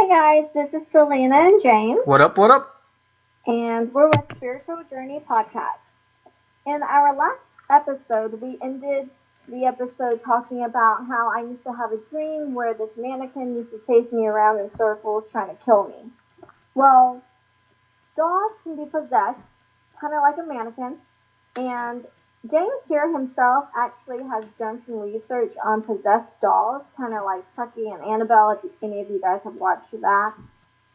Hey guys, this is Selena and James, What up, what up? and we're with Spiritual Journey Podcast. In our last episode, we ended the episode talking about how I used to have a dream where this mannequin used to chase me around in circles trying to kill me. Well, dolls can be possessed, kind of like a mannequin, and James here himself actually has done some research on possessed dolls, kind of like Chucky and Annabelle, if any of you guys have watched that.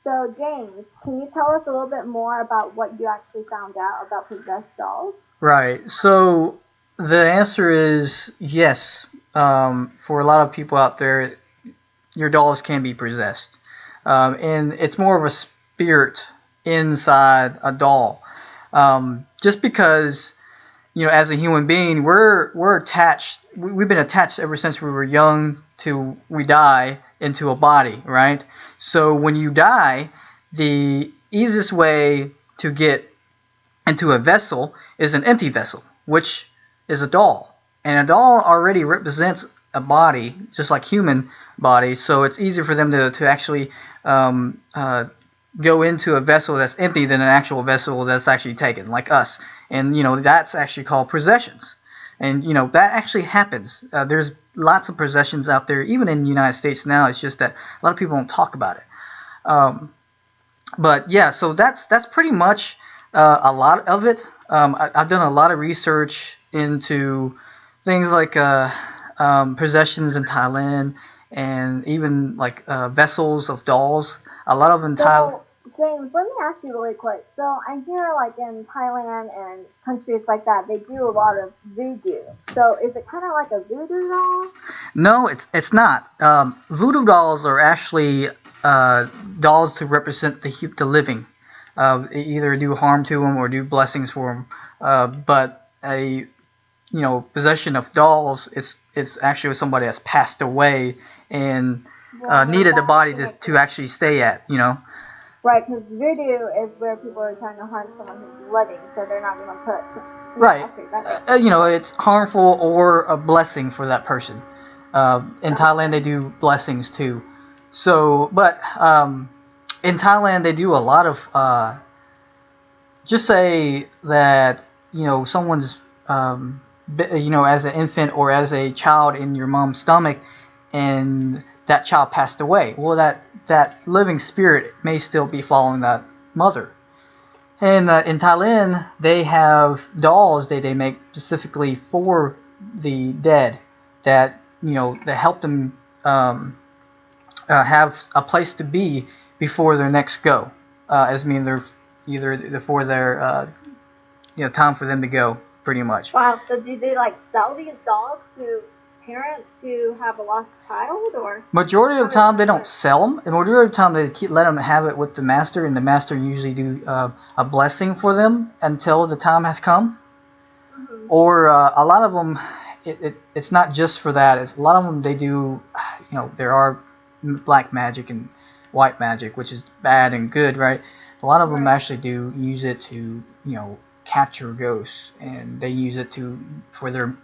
So, James, can you tell us a little bit more about what you actually found out about possessed dolls? Right. So the answer is yes. For a lot of people out there, your dolls can be possessed, and it's more of a spirit inside a doll. Just because as a human being, we're attached. We've been attached ever since we were young to we die into a body, right? So when you die, the easiest way to get into a vessel is an empty vessel, which is a doll. And a doll already represents a body, just like human body, so it's easier for them to actually go into a vessel that's empty than an actual vessel that's actually taken, like us. And that's actually called possessions. And that actually happens. There's lots of possessions out there, even in the United States now. It's just that a lot of people don't talk about it. But yeah, so that's pretty much a lot of it. I've done a lot of research into things like possessions in Thailand, and even like vessels of dolls. A lot of them in Thailand. James, let me ask you really quick. So I hear like in Thailand and countries like that, they do a lot of voodoo. So is it kind of like a voodoo doll? No, it's not. Voodoo dolls are actually dolls to represent the living. Either do harm to them or do blessings for them. But a possession of dolls, it's actually somebody that's passed away and needed a body to actually stay at. Right, because voodoo is where people are trying to harm someone who's living, so they're not going to put. Right. It's harmful or a blessing for that person. In Thailand, they do blessings too. So, but in Thailand, they do a lot of. Just say that someone's as an infant or as a child in your mom's stomach, and that child passed away. Well, that living spirit may still be following that mother. And in Thailand, they have dolls that they make specifically for the dead that that help them have a place to be before their next go. As mean they're either before their time for them to go, pretty much. Wow. So do they like sell these dolls to parents who have a lost child, or? Majority of the time they don't sell them. The majority of the time they let them have it with the master, and the master usually do a blessing for them until the time has come. Mm-hmm. Or a lot of them, it's not just for that. A lot of them they do, there are black magic and white magic, which is bad and good, right? A lot of them actually do use it to capture ghosts, and they use it for their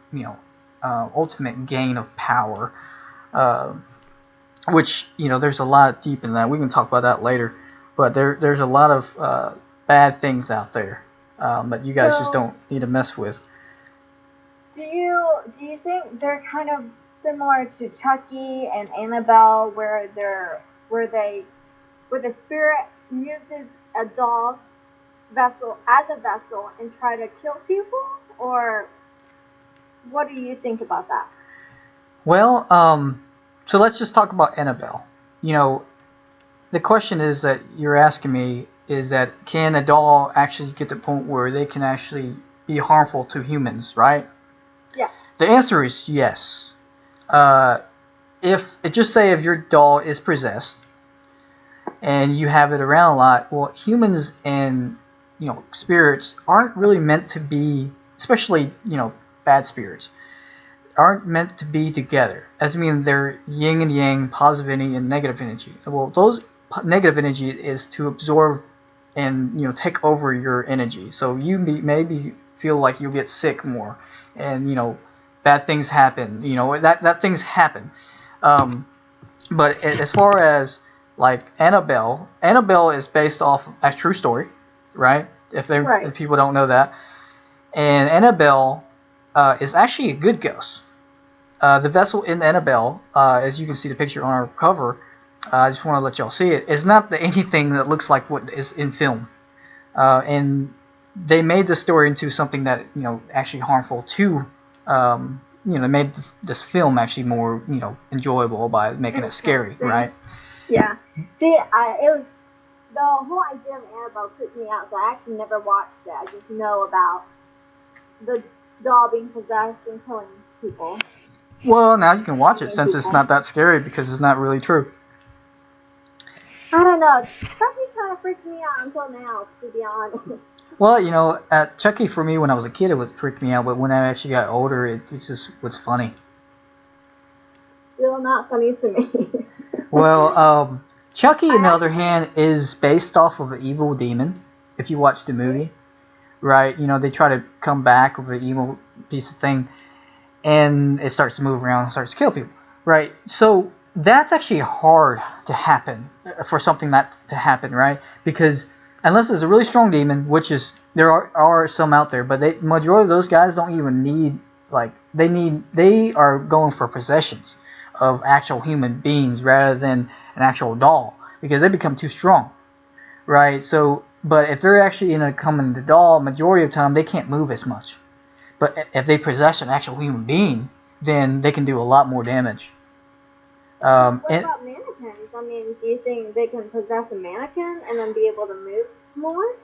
ultimate gain of power, which there's a lot deep in that. We can talk about that later, but there's a lot of bad things out there that you guys just don't need to mess with. Do you think they're kind of similar to Chucky and Annabelle, where the spirit uses a doll vessel as a vessel and try to kill people, or what do you think about that? Well, so let's just talk about Annabelle. The question is that you're asking me is that can a doll actually get to the point where they can actually be harmful to humans, right? Yeah. The answer is yes. Just say if your doll is possessed and you have it around a lot, well, humans and spirits aren't really meant to be, especially bad spirits, aren't meant to be together. As I mean, they're yin and yang, positive energy and negative energy. Well, those negative energy is to absorb and take over your energy. So you maybe feel like you'll get sick more, and bad things happen. That things happen. But as far as like Annabelle. Annabelle is based off a true story, right? Right. If people don't know that, and Annabelle is actually a good ghost. The vessel in Annabelle, as you can see the picture on our cover, I just want to let y'all see it. It's not anything that looks like what is in film, and they made the story into something that actually harmful to. They made this film actually more enjoyable by making it scary, right? Yeah. See, it was the whole idea of Annabelle freaked me out. So I actually never watched it. I just know about the doll being possessed and killing people. Well, now you can watch it since it's not that scary because it's not really true. I don't know. Chucky kind of freaked me out until now, to be honest. Well, Chucky for me when I was a kid it would freak me out, but when I actually got older, it just was funny. Still not funny to me. Well, Chucky, on the other hand, is based off of an evil demon. If you watch the movie, right? They try to come back with an evil piece of thing, and it starts to move around and starts to kill people, right? So that's actually hard to happen for something that to happen, right? Because unless it's a really strong demon, which is there are some out there, but the majority of those guys don't even need they are going for possessions of actual human beings rather than an actual doll because they become too strong, right? So, but if they're actually coming to doll, majority of the time they can't move as much. But if they possess an actual human being, then they can do a lot more damage. What about mannequins? I mean, do you think they can possess a mannequin and then be able to move more?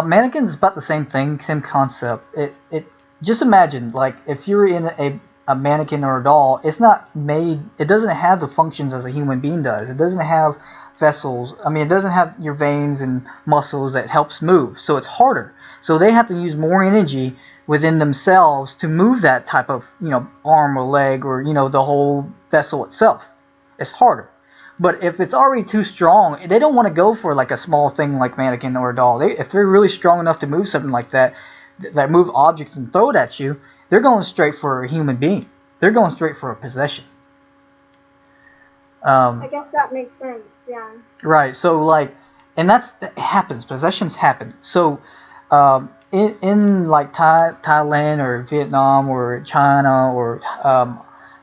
Mannequins is about the same thing, same concept. It just imagine like if you're in a mannequin or a doll, it's not made. It doesn't have the functions as a human being does. It doesn't have vessels. I mean, it doesn't have your veins and muscles that helps move. So it's harder. So they have to use more energy within themselves to move that type of arm or leg or the whole vessel itself. It's harder. But if it's already too strong, they don't want to go for like a small thing like mannequin or a doll. If they're really strong enough to move something like that move objects and throw it at you, they're going straight for a human being. They're going straight for a possession. I guess that makes sense. Yeah. Right. So and it happens. Possessions happen. So in like Thailand or Vietnam or China or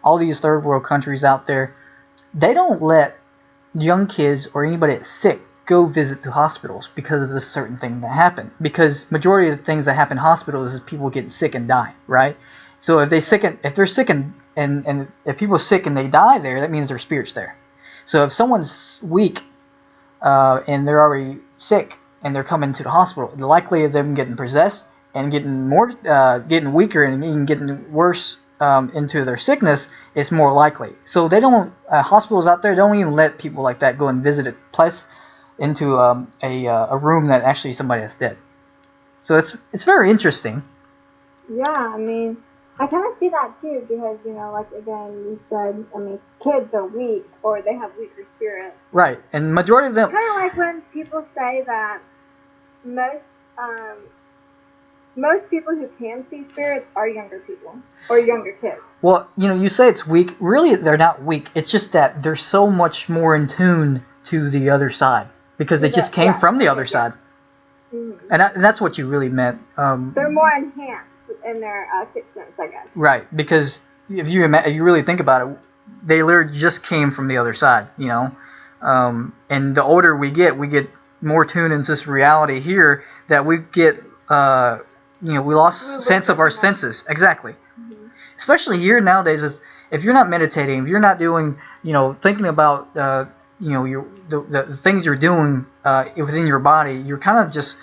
all these third world countries out there, they don't let young kids or anybody that's sick go visit to hospitals because of this certain thing that happened. Because majority of the things that happen in hospitals is people getting sick and die, right? So if they're sick and if people are sick and they die there, that means their spirit's there. So if someone's weak and they're already sick and they're coming to the hospital, the likelihood of them getting possessed and getting weaker and even getting worse into their sickness is more likely. So they don't hospitals out there don't even let people like that go and visit a place into a room that actually somebody is dead. So it's very interesting. Yeah, I mean, I kind of see that too because like again, you said, I mean, kids are weak or they have weaker spirits. Right, and majority of them. Kind of like when people say that most people who can see spirits are younger people or younger kids. Well, you say it's weak. Really, they're not weak. It's just that they're so much more in tune to the other side because they just came from the other side. Mm-hmm. And that's what you really meant. They're more enhanced in their sixth sense, I guess. Right, because if you really think about it, they literally just came from the other side, and the older we get more tuned into this reality here that we get, we lost sense of our senses. Exactly. Mm-hmm. Especially here nowadays, if you're not meditating, if you're not doing, thinking about, the things you're doing within your body, you're kind of just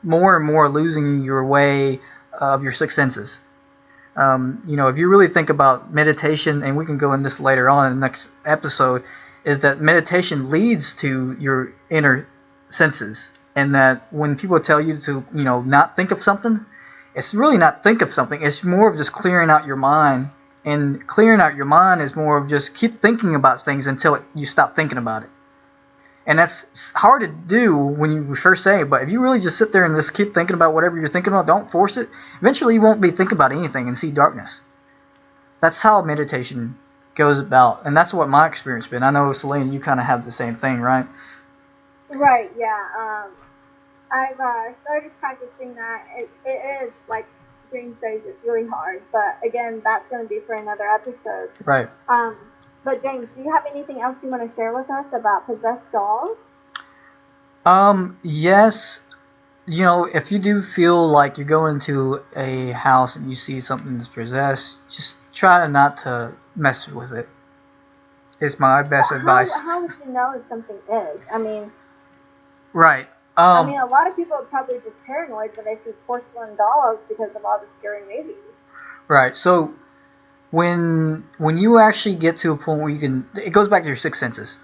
more and more losing your way of your six senses. If you really think about meditation, and we can go in this later on in the next episode, is that meditation leads to your inner senses, and that when people tell you to, not think of something, it's really not think of something. It's more of just clearing out your mind, and clearing out your mind is more of just keep thinking about things until you stop thinking about it. And that's hard to do when you first say it, but if you really just sit there and just keep thinking about whatever you're thinking about, don't force it, eventually you won't be thinking about anything and see darkness. That's how meditation goes about, and that's what my experience been. I know, Selena, you kind of have the same thing, right? Right. Yeah. I've started practicing that. It is like James says, it's really hard. But again, that's going to be for another episode. Right. But James, do you have anything else you want to share with us about possessed dolls? Yes. You know, if you do feel like you're going into a house and you see something that's possessed, just try not to mess with it. It's my best advice. How would you know if something is? I mean, right. I mean, a lot of people are probably just paranoid when they see porcelain dolls because of all the scary movies. Right. So when you actually get to a point where you can, it goes back to your sixth senses.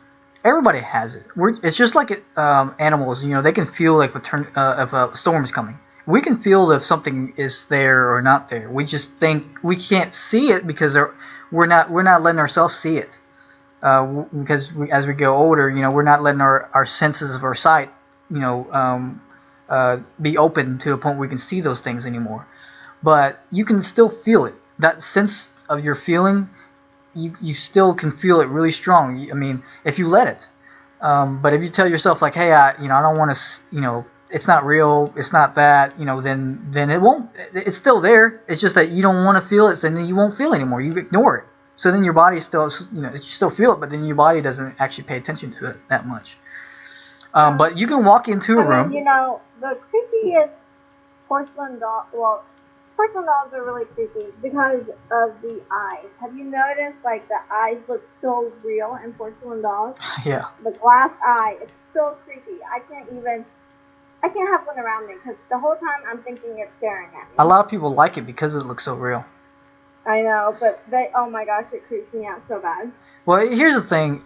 Everybody has it. It's just like animals. You know, they can feel like if a storm is coming. We can feel if something is there or not there. We just think we can't see it because we're not letting ourselves see it. Because as we go older, you know, we're not letting our senses of our sight, you know, be open to a point where we can see those things anymore. But you can still feel it. That sense of your feeling, you still can feel it really strong. I mean, if you let it. But if you tell yourself like, hey, I don't want to, you know, it's not real, it's not that, you know, then it won't. It's still there. It's just that you don't want to feel it, so then you won't feel it anymore. You ignore it. So then your body still, you know, you still feel it, but then your body doesn't actually pay attention to it that much. But you can walk into a room. You know, the creepiest porcelain doll. Well, porcelain dolls are really creepy because of the eyes. Have you noticed, like, the eyes look so real in porcelain dolls? Yeah. The glass eye, it's so creepy. I can't have one around me because the whole time I'm thinking it's staring at me. A lot of people like it because it looks so real. I know, but oh my gosh, it creeps me out so bad. Well, here's the thing.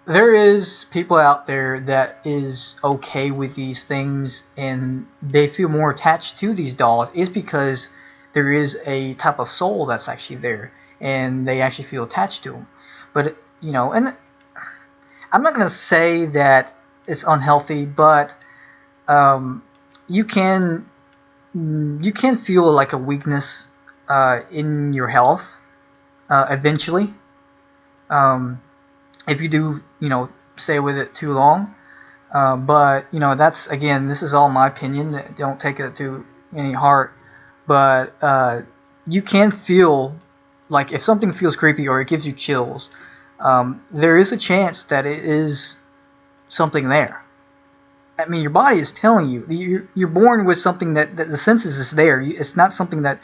There is people out there that is okay with these things and they feel more attached to these dolls is because there is a type of soul that's actually there and they actually feel attached to them. But, you know, and I'm not going to say that it's unhealthy, but you can feel like a weakness in your health eventually. If you do, you know, stay with it too long. But, you know, that's, again, this is all my opinion. Don't take it to any heart. But you can feel, like, if something feels creepy or it gives you chills, there is a chance that it is something there. I mean, your body is telling you. You're born with something that the senses is there. It's not something that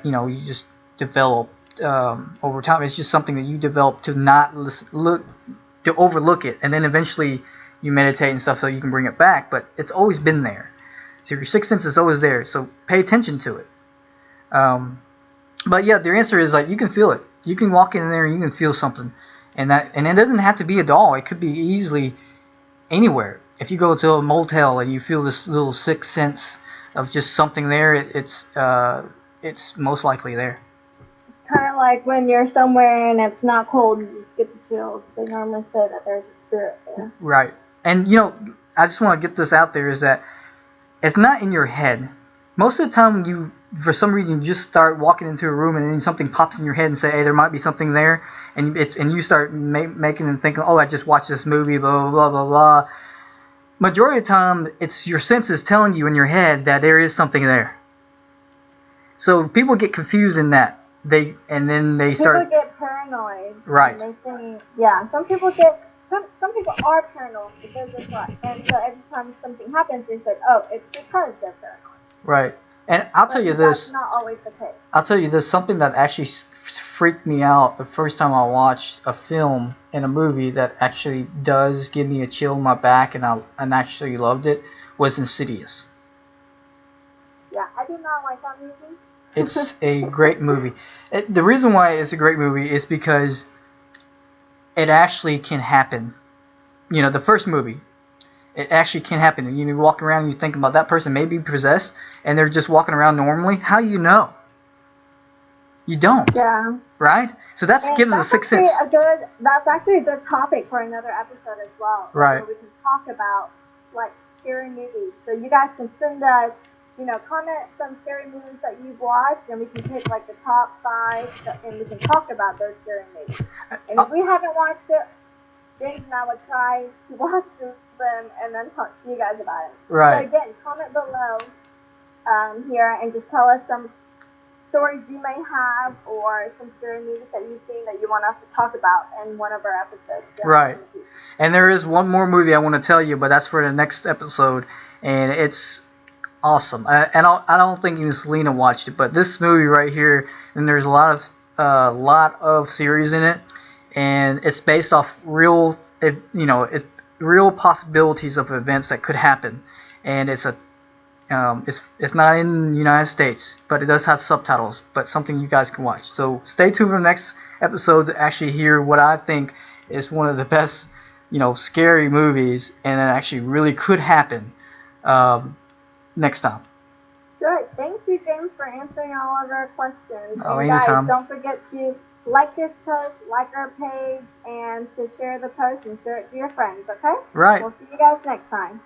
you know, you just develop over time. It's just something that you develop to not to overlook it, and then eventually you meditate and stuff so you can bring it back. But it's always been there. So your sixth sense is always there. So pay attention to it. But yeah, the answer is like you can feel it. You can walk in there and you can feel something, and it doesn't have to be a doll. It could be easily anywhere. If you go to a motel and you feel this little sixth sense of just something there, it's most likely there. Kind of like when you're somewhere and it's not cold, you just get the chills. They normally say that there's a spirit there. Right. And, you know, I just want to get this out there is that it's not in your head. Most of the time you, for some reason, you just start walking into a room and then something pops in your head and say, hey, there might be something there. And you start making and thinking, oh, I just watched this movie, blah, blah, blah, blah. Majority of the time, it's your senses telling you in your head that there is something there. So people get confused in that. People get paranoid. Right. And they think, yeah, some people are paranoid because it's like, and so every time something happens, they say, oh, it's because they're paranoid. Right. And I'll tell you this. That's not always the case. I'll tell you this. Something that actually freaked me out the first time I watched a film in a movie that actually does give me a chill in my back and actually loved it was Insidious. Yeah, I did not like that movie. It's a great movie. The reason why it's a great movie is because it actually can happen. You know, the first movie, it actually can happen. And you walk around and you think about that person may be possessed and they're just walking around normally. How do you know? You don't. Yeah. Right? So that gives us a sixth sense. That's actually a good topic for another episode as well. Right. Where we can talk about, like, scary movies. So you guys can send us comment some scary movies that you've watched, and we can pick like the top 5, and we can talk about those scary movies. And if we haven't watched it, James and I would try to watch them and then talk to you guys about it. Right. So again, comment below here and just tell us some stories you may have or some scary movies that you've seen that you want us to talk about in one of our episodes. Right. And there is one more movie I want to tell you, but that's for the next episode, and it's awesome. I don't think even Selena watched it, but this movie right here, and there's a lot of series in it, and it's based off real possibilities of events that could happen, and it's not in the United States, but it does have subtitles, but something you guys can watch. So stay tuned for the next episode to actually hear what I think is one of the best, scary movies, and that actually really could happen next time. Good. Thank you, James, for answering all of our questions. Oh, and anytime. Guys, don't forget to like this post, like our page, and to share the post and share it to your friends, okay? Right. We'll see you guys next time.